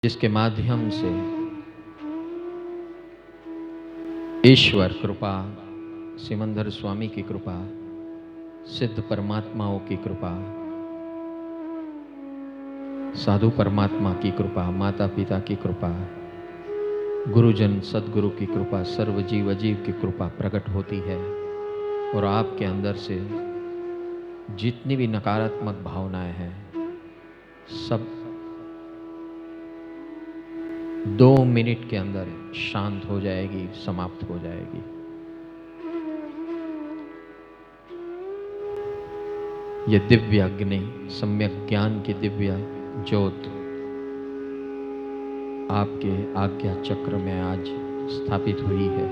जिसके माध्यम से ईश्वर कृपा, सिमंदर स्वामी की कृपा, सिद्ध परमात्माओं की कृपा, साधु परमात्मा की कृपा, माता पिता की कृपा, गुरुजन सदगुरु की कृपा, सर्व जीव अजीव की कृपा प्रकट होती है और आपके अंदर से जितनी भी नकारात्मक भावनाएं हैं सब 2 मिनट के अंदर शांत हो जाएगी, समाप्त हो जाएगी। ये दिव्य अग्नि, सम्यक ज्ञान की दिव्य ज्योत आपके आज्ञा चक्र में आज स्थापित हुई है।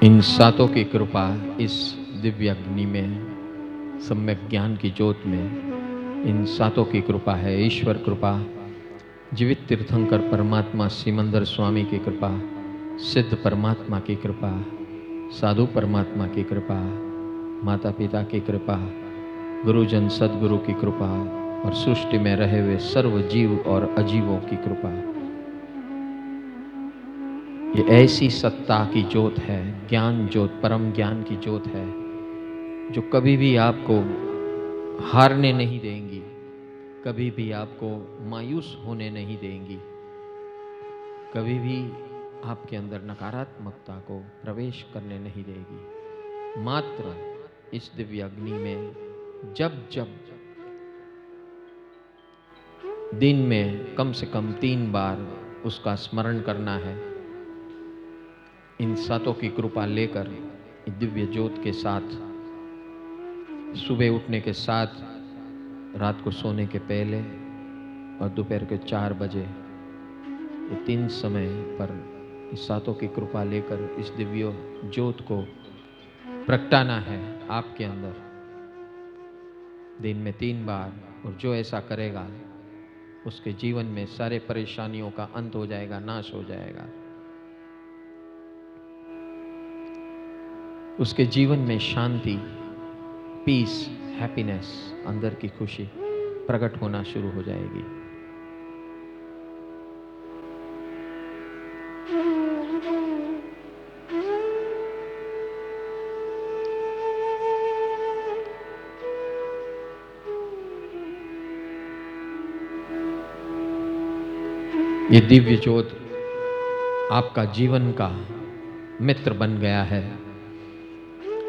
इन सातों की कृपा इस दिव्य अग्नि में, सम्यक ज्ञान की ज्योत में इन सातों की कृपा है। ईश्वर कृपा, जीवित तीर्थंकर परमात्मा सिमंदर स्वामी की कृपा, सिद्ध परमात्मा की कृपा, साधु परमात्मा की कृपा, माता पिता की कृपा, गुरुजन सदगुरु की कृपा और सृष्टि में रहे हुए सर्व जीव और अजीवों की कृपा। ये ऐसी सत्ता की ज्योत है, ज्ञान ज्योत, परम ज्ञान की ज्योत है, जो कभी भी आपको हारने नहीं देंगी, कभी भी आपको मायूस होने नहीं देंगी, कभी भी आपके अंदर नकारात्मकता को प्रवेश करने नहीं देगी। मात्र इस दिव्य अग्नि में जब जब दिन में कम से कम 3 बार उसका स्मरण करना है, इन सातों की कृपा लेकर दिव्य ज्योत के साथ, सुबह उठने के साथ, रात को सोने के पहले और दोपहर के 4 बजे, ये 3 समय पर इस सातों की कृपा लेकर इस दिव्य ज्योत को प्रगटाना है आपके अंदर दिन में 3 बार। और जो ऐसा करेगा उसके जीवन में सारे परेशानियों का अंत हो जाएगा, नाश हो जाएगा। उसके जीवन में शांति, पीस, हैप्पीनेस, अंदर की खुशी प्रकट होना शुरू हो जाएगी। ये दिव्य ज्योत आपका जीवन का मित्र बन गया है।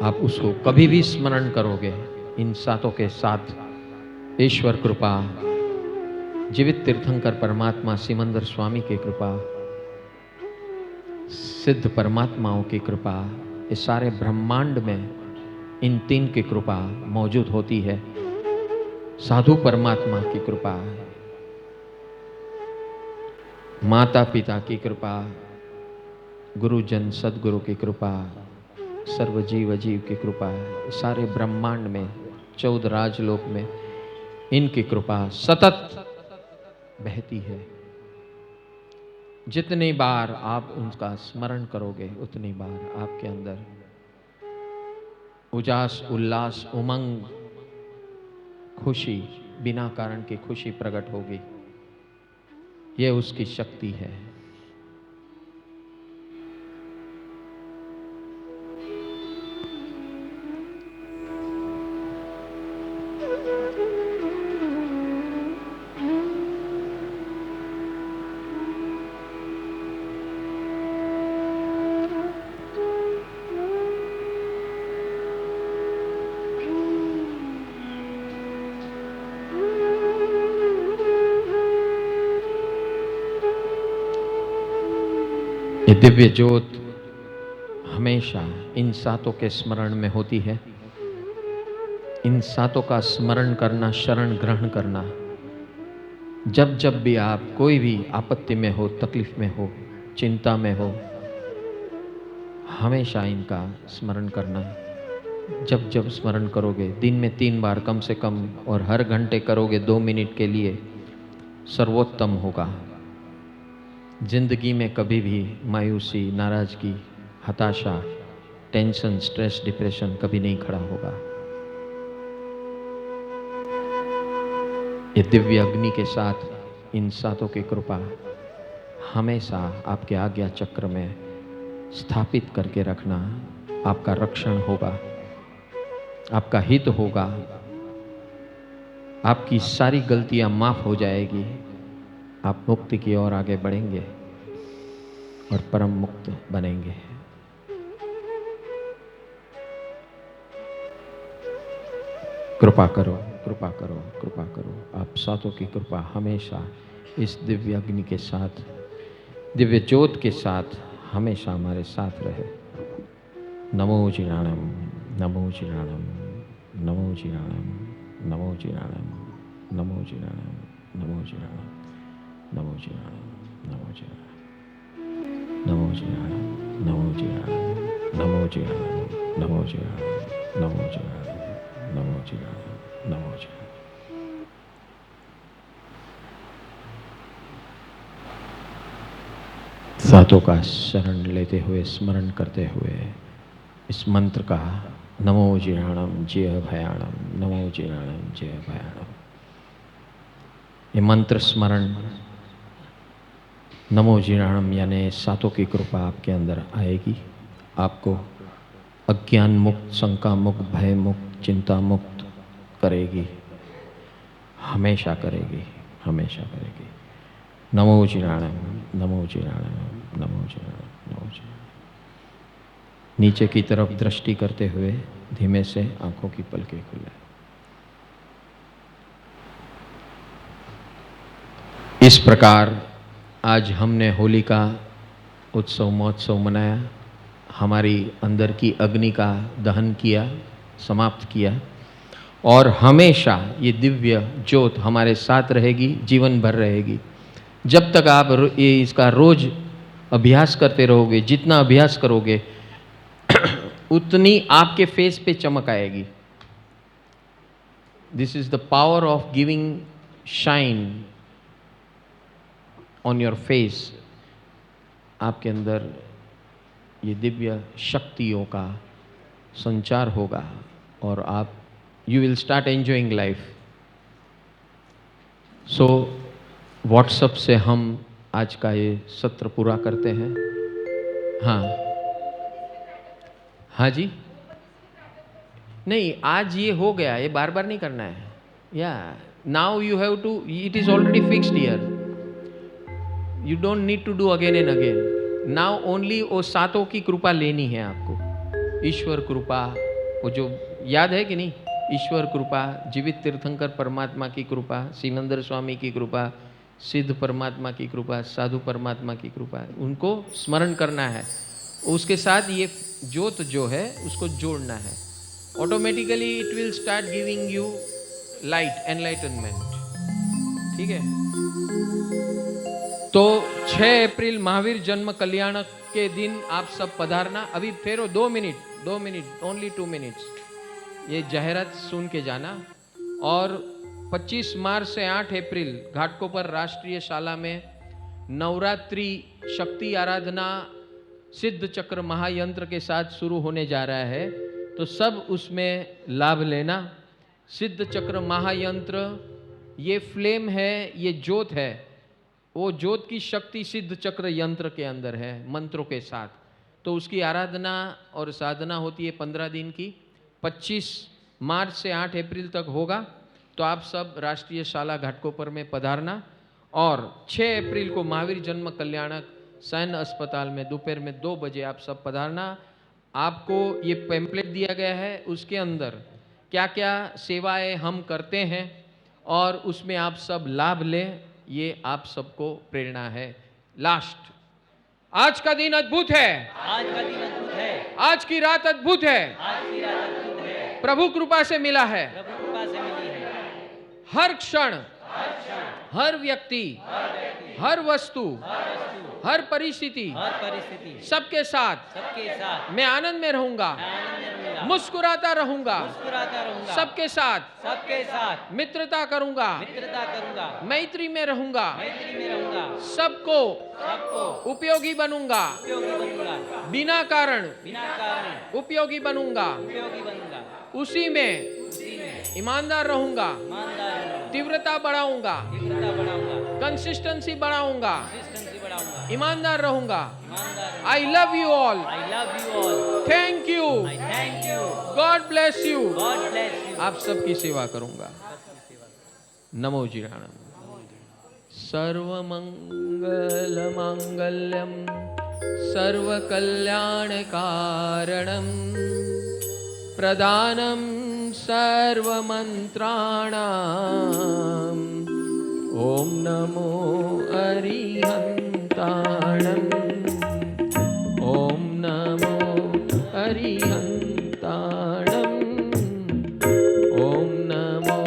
आप उसको कभी भी स्मरण करोगे, इन सातों के साथ ईश्वर कृपा, जीवित तीर्थंकर परमात्मा सिमंदर स्वामी की कृपा, सिद्ध परमात्माओं की कृपा, इस सारे ब्रह्मांड में इन 3 की कृपा मौजूद होती है। साधु परमात्मा की कृपा, माता पिता की कृपा, गुरुजन सदगुरु की कृपा, सर्व जीव अजीव की कृपा, सारे ब्रह्मांड में 14 राजलोक में इनकी कृपा सतत बहती है। जितनी बार आप उनका स्मरण करोगे उतनी बार आपके अंदर उजास, उल्लास, उमंग, खुशी, बिना कारण की खुशी प्रकट होगी। यह उसकी शक्ति है। ये दिव्य ज्योत हमेशा इन सातों के स्मरण में होती है। इन सातों का स्मरण करना, शरण ग्रहण करना, जब जब भी आप कोई भी आपत्ति में हो, तकलीफ में हो, चिंता में हो, हमेशा इनका स्मरण करना। जब जब स्मरण करोगे, दिन में 3 बार कम से कम, और हर घंटे करोगे 2 मिनट के लिए, सर्वोत्तम होगा। जिंदगी में कभी भी मायूसी, नाराजगी, हताशा, टेंशन, स्ट्रेस, डिप्रेशन कभी नहीं खड़ा होगा। ये दिव्य अग्नि के साथ इन सातों की कृपा हमेशा आपके आज्ञा चक्र में स्थापित करके रखना। आपका रक्षण होगा, आपका हित होगा, आपकी सारी गलतियां माफ हो जाएगी, आप मुक्ति की ओर आगे बढ़ेंगे और परम मुक्त बनेंगे। कृपा करो, कृपा करो, कृपा करो। आप सातों की कृपा हमेशा इस दिव्य अग्नि के साथ, दिव्य ज्योत के साथ हमेशा हमारे साथ रहे। नमो जिनाणम, नमो जिनाणम, नमो जिनाणम, नमो जिनाणम, नमो जिनाणम, नमो जिनाणम, नमो जिनाणम, नमो जिनाणम, नमो जिनाणम, नमो जिनाणम, नमो जिनाणम, नमो जिनाणम, नमो जिनाणम, नमो जिनाणम, नमो जिनाणम। सातों का शरण लेते हुए, स्मरण करते हुए इस मंत्र का, नमो जिनाणम जय भयाणम, नमो जिनाणम जय भयाणम। ये मंत्र स्मरण, नमो जिनाणम यानी सातों की कृपा आपके अंदर आएगी। आपको अज्ञान मुक्त, शंका मुक्त, भय मुक्त, चिंता मुक्त करेगी, हमेशा करेगी, हमेशा करेगी। नमो जिनाणम, नमो जिनाणम, नमो जिनाणम, नमो जिनाणम। नीचे की तरफ दृष्टि करते हुए धीमे से आंखों की पलकें खुले। इस प्रकार आज हमने होली का उत्सव, महोत्सव मनाया, हमारी अंदर की अग्नि का दहन किया, समाप्त किया, और हमेशा ये दिव्य ज्योत हमारे साथ रहेगी, जीवन भर रहेगी। जब तक आप ये इसका रोज अभ्यास करते रहोगे, जितना अभ्यास करोगे उतनी आपके फेस पे चमक आएगी। This is the power of giving shine on your face. आपके अंदर ये दिव्य शक्तियों का संचार होगा और आप you will start enjoying life. So WhatsApp से हम आज का ये सत्र पूरा करते हैं। हाँ हाँ जी, नहीं आज ये हो गया, ये बार बार नहीं करना है। या now you have to, it is already fixed here, you don't need to do again and again. Now only वो सातों की कृपा लेनी है आपको। ईश्वर कृपा, वो जो याद है कि नहीं, ईश्वर कृपा, जीवित तीर्थंकर परमात्मा की कृपा, सिमंदर स्वामी की कृपा, सिद्ध परमात्मा की कृपा, साधु परमात्मा की कृपा, उनको स्मरण करना है। उसके साथ ये ज्योत जो है उसको जोड़ना है। Automatically it will start giving you light, enlightenment. ठीक है, तो 6 अप्रैल महावीर जन्म कल्याण के दिन आप सब पधारना। अभी फेरो 2 मिनट, ओनली 2 मिनट्स ये जाहिरात सुन के जाना। और 25 मार्च से 8 अप्रैल घाटकोपर राष्ट्रीय शाला में नवरात्रि शक्ति आराधना सिद्ध चक्र महायंत्र के साथ शुरू होने जा रहा है, तो सब उसमें लाभ लेना। सिद्ध चक्र महायंत्र ये फ्लेम है, ये ज्योत है, वो ज्योत की शक्ति सिद्ध चक्र यंत्र के अंदर है, मंत्रों के साथ। तो उसकी आराधना और साधना होती है 15 दिन की। 25 मार्च से 8 अप्रैल तक होगा, तो आप सब राष्ट्रीय शाला घाटकोपर में पधारना। और 6 अप्रैल को महावीर जन्म कल्याणक सैन्य अस्पताल में दोपहर में 2 बजे आप सब पधारना। आपको ये पैम्पलेट दिया गया है, उसके अंदर क्या क्या सेवाएं हम करते हैं और उसमें आप सब लाभ लें, ये आप सबको प्रेरणा है। लास्ट, आज का दिन अद्भुत है, आज का दिन अद्भुत है, आज की रात अद्भुत है, आज की रात अद्भुत है, प्रभु कृपा से मिला है। प्रभु कृपा से मिली है। हर क्षण, हर व्यक्ति, हर वस्तु, हर परिस्थिति, हर परिस्थिति सबके साथ सबके साथ मैं आनंद में रहूंगा, आनंद में रहूंगा। मुस्कुराता रहूंगा, मुस्कुराता रहूंगा, सबके साथ मित्रता करूंगा, मैत्री में रहूंगा, सबको उपयोगी बनूंगा, बिना कारण उपयोगी बनूंगा, उसी में ईमानदार रहूंगा, तीव्रता बढ़ाऊंगा, कंसिस्टेंसी बढ़ाऊंगा, ईमानदार रहूंगा। I love you all, thank you, God bless you. आप सबकी सेवा करूंगा। नमो जीराणम। सर्वमंगल मांगल्यम सर्वकल्याणकारणम प्रदानं सर्वमंत्राणाम। ओम नमो अरिहंताणम, ओम नमो अरिहंताणम, ओम नमो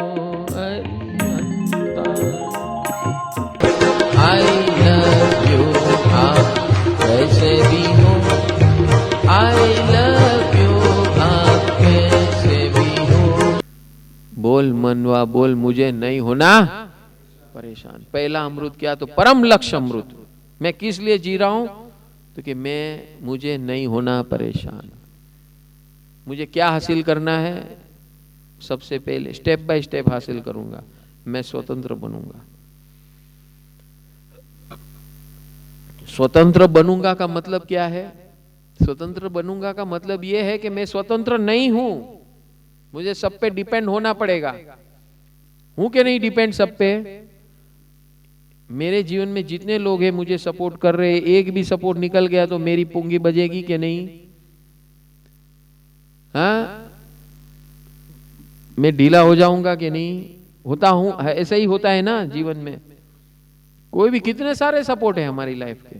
अरिहंताणम। आई लव यू, आप कैसे भी हो, आई लव यू, आप कैसे भी हो। बोल मनवा बोल, मुझे नहीं होना परेशान। पहला अमृत क्या? तो परम लक्ष्य अमृत। मैं किस लिए जी रहा हूं? तो कि मुझे नहीं होना परेशान। मुझे क्या हासिल करना है? सबसे पहले स्टेप बाय स्टेप हासिल करूंगा। मैं स्वतंत्र बनूंगा। स्वतंत्र बनूंगा का मतलब क्या है? स्वतंत्र बनूंगा का मतलब यह है कि मैं स्वतंत्र नहीं हूं, मुझे सब पे डिपेंड होना पड़ेगा। हूं कि नहीं डिपेंड सब पे? मेरे जीवन में जितने लोग हैं मुझे सपोर्ट कर रहे हैं, एक भी सपोर्ट निकल गया तो मेरी पुंगी बजेगी कि नहीं? हाँ, मैं ढीला हो जाऊंगा कि नहीं? होता हूं, ऐसा ही होता है ना जीवन में। कोई भी, कितने सारे सपोर्ट है हमारी लाइफ के,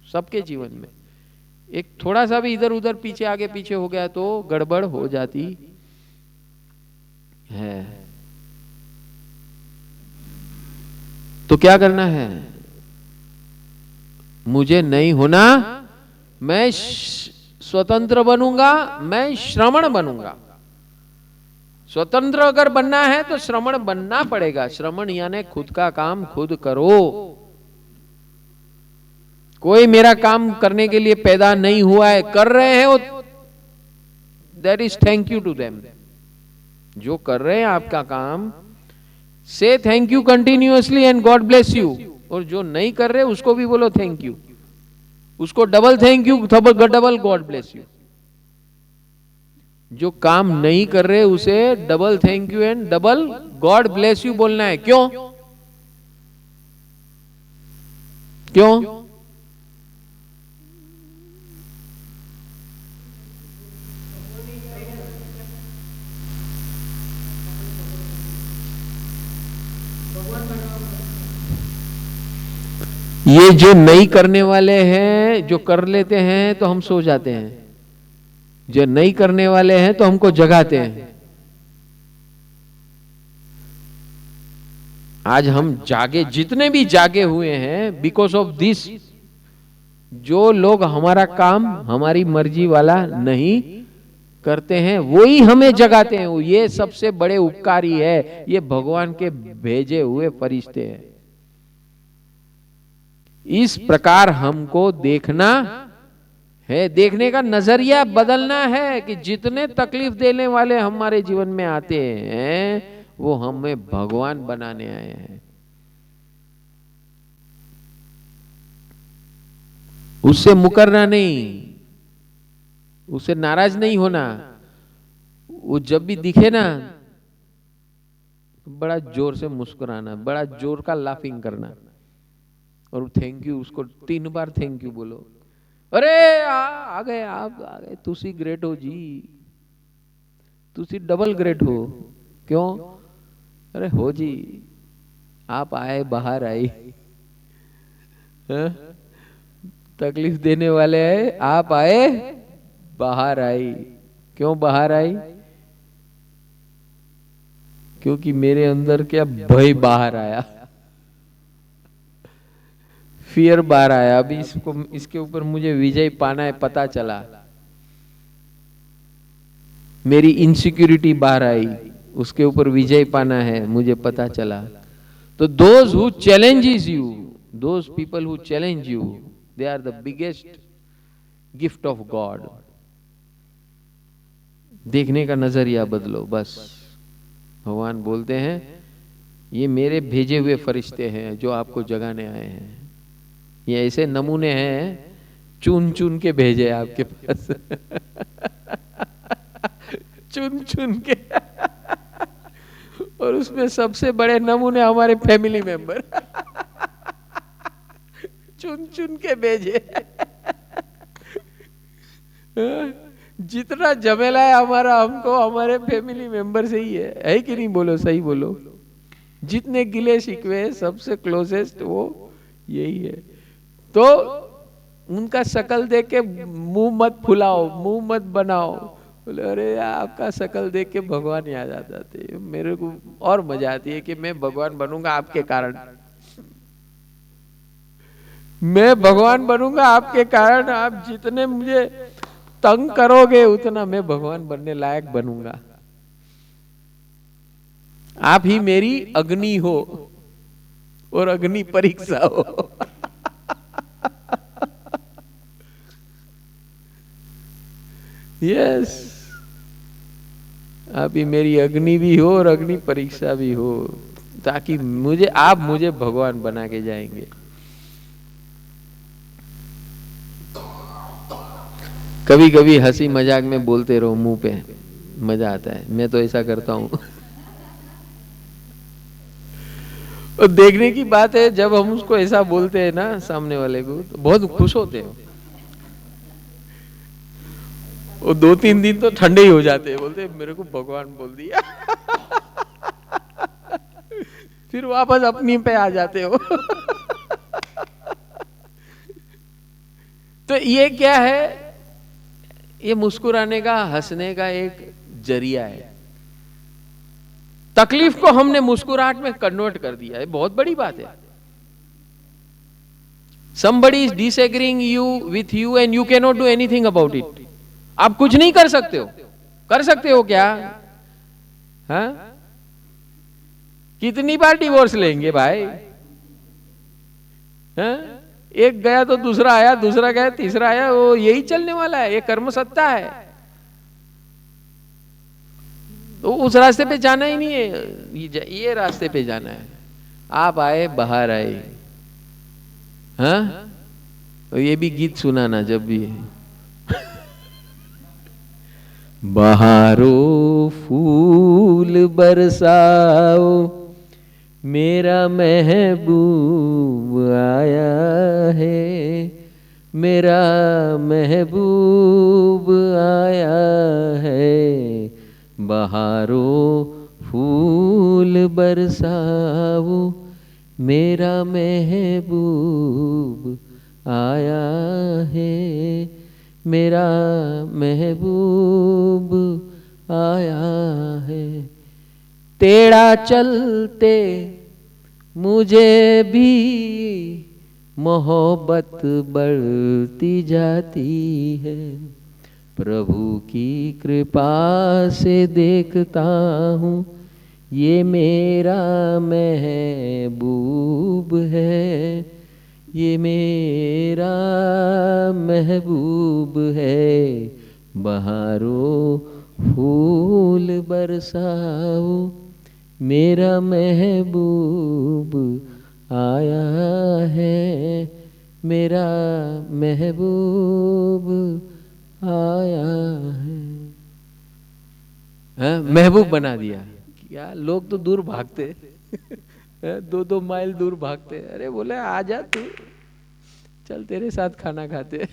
सबके जीवन में। एक थोड़ा सा भी इधर उधर पीछे आगे पीछे हो गया तो गड़बड़ हो जाती है। तो क्या करना है? मुझे नहीं होना, मैं स्वतंत्र बनूंगा, मैं श्रमण बनूंगा। स्वतंत्र अगर बनना है तो श्रमण बनना पड़ेगा। श्रमण यानी खुद का काम खुद करो। कोई मेरा काम करने के लिए पैदा नहीं हुआ है, कर रहे हैं वो, that is thank you to them. जो कर रहे हैं आपका काम, से thank you continuously and God bless you. और जो नहीं कर रहे उसको भी बोलो थैंक यू, उसको double thank you, double God bless you. जो काम नहीं कर रहे उसे double thank you and double God bless you बोलना है। क्यों? क्यों? ये जो नहीं करने वाले हैं, जो कर लेते हैं तो हम सो जाते हैं, जो नहीं करने वाले हैं तो हमको जगाते हैं। आज हम जागे, जितने भी जागे हुए हैं, बिकॉज ऑफ दिस। जो लोग हमारा काम हमारी मर्जी वाला नहीं करते हैं वही हमें जगाते हैं। ये सबसे बड़े उपकारी है, ये भगवान के भेजे हुए फरिश्ते हैं। इस प्रकार हमको देखना है, देखने का नजरिया बदलना है कि जितने तकलीफ देने वाले हमारे जीवन में आते हैं वो हमें भगवान बनाने आए हैं। उससे मुकरना नहीं, उससे नाराज नहीं होना। वो जब भी दिखे ना, बड़ा जोर से मुस्कुराना, बड़ा जोर का लाफिंग करना, और थैंक यू, उसको 3 बार थैंक यू बोलो। अरे आ गए, आप आ गए, तुसी ग्रेट हो जी, तुसी डबल ग्रेट हो। क्यों? अरे हो जी, आप आए, बाहर आई। तकलीफ देने वाले आए, आप आए, बाहर आई। क्यों बाहर आई? क्योंकि मेरे अंदर क्या भय बाहर आया, फियर बाहर आया। अभी इसके ऊपर मुझे विजय पाना है, पता चला। मेरी इनसिक्योरिटी बाहर आई, उसके ऊपर विजय पाना है, मुझे पता चला। तो those who challenges you, those people who challenge you, they are the biggest gift of God. देखने का नजरिया बदलो बस। भगवान बोलते हैं ये मेरे भेजे हुए फरिश्ते हैं जो आपको जगाने आए हैं। ये ऐसे नमूने हैं, चुन चुन के भेजे आपके पास चुन चुन के और उसमें सबसे बड़े नमूने हमारे फैमिली मेंबर चुन चुन के भेजे जितना झमेला है हमारा, हमको हमारे फैमिली मेंबर से ही है कि नहीं? बोलो, सही बोलो। जितने गिले शिकवे सबसे क्लोजेस्ट वो यही है। तो उनका शकल देख के मुंह मत फुलाओ, मुंह मत बनाओ। बोले अरे आपका शकल देख के भगवान याद आ जाते हैं। मेरे को और मजा आती है कि मैं भगवान बनूंगा आपके कारण, मैं भगवान बनूंगा आपके कारण। आप जितने मुझे तंग करोगे उतना मैं भगवान बनने लायक बनूंगा। आप ही मेरी अग्नि हो और अग्नि परीक्षा हो यस, आप ही मेरी अग्नि भी हो और अग्नि परीक्षा भी हो, ताकि आप मुझे भगवान बना के जाएंगे। कभी कभी हंसी मजाक में बोलते रहो मुंह पे, मजा आता है। मैं तो ऐसा करता हूं और देखने की बात है, जब हम उसको ऐसा बोलते हैं ना सामने वाले को, तो बहुत खुश होते हैं। वो 2-3 दिन तो ठंडे ही हो जाते हैं, बोलते मेरे को भगवान बोल दिया फिर वापस अपनी पे आ जाते हो तो ये क्या है? ये मुस्कुराने का, हंसने का एक जरिया है। तकलीफ को हमने मुस्कुराहट में कन्वर्ट कर दिया है, बहुत बड़ी बात है। somebody is disagreeing you with you and you cannot do anything about it. आप कुछ नहीं कर सकते हो। कर सकते हो क्या? हाँ? कितनी बार डिवोर्स लेंगे भाई? हाँ? एक गया तो दूसरा आया, दूसरा गया तीसरा आया, वो यही चलने वाला है। ये कर्म सत्ता है, तो उस रास्ते पे जाना ही नहीं है, ये रास्ते पे जाना है। आप आए, बाहर आए। हाँ? तो ये भी गीत सुनाना जब भी बहारो फूल बरसाओ, मेरा महबूब आया है, मेरा महबूब आया है। बहारो फूल बरसाओ, मेरा महबूब आया है, मेरा महबूब आया है। टेढ़ा चलते मुझे भी मोहब्बत बढ़ती जाती है, प्रभु की कृपा से देखता हूँ ये मेरा महबूब है, ये मेरा महबूब है। बहारो फूल बरसाओ, मेरा महबूब आया है, मेरा महबूब आया है। महबूब बना दिया। क्या लोग तो दूर भागते 2-2 माइल दूर भागते। अरे बोले आ जा तू, चल तेरे साथ खाना खाते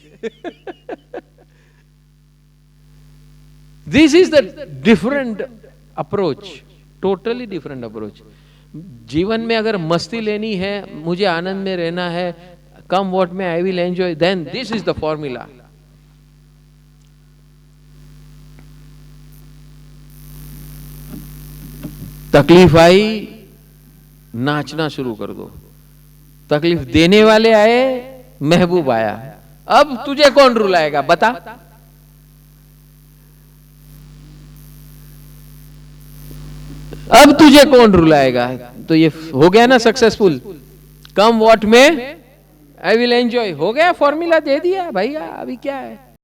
this is the different approach, totally different approach. जीवन में अगर मस्ती लेनी है, मुझे आनंद में रहना है, come what may I will enjoy, then this is the formula. तकलीफ आई, नाचना शुरू कर दो। तकलीफ देने वाले आए, महबूब आया। अब तुझे कौन रुलाएगा बता? अब तुझे कौन रुलाएगा? तो ये हो गया ना successful, come what may I will enjoy, हो गया, फॉर्मूला दे दिया भैया, अभी क्या है।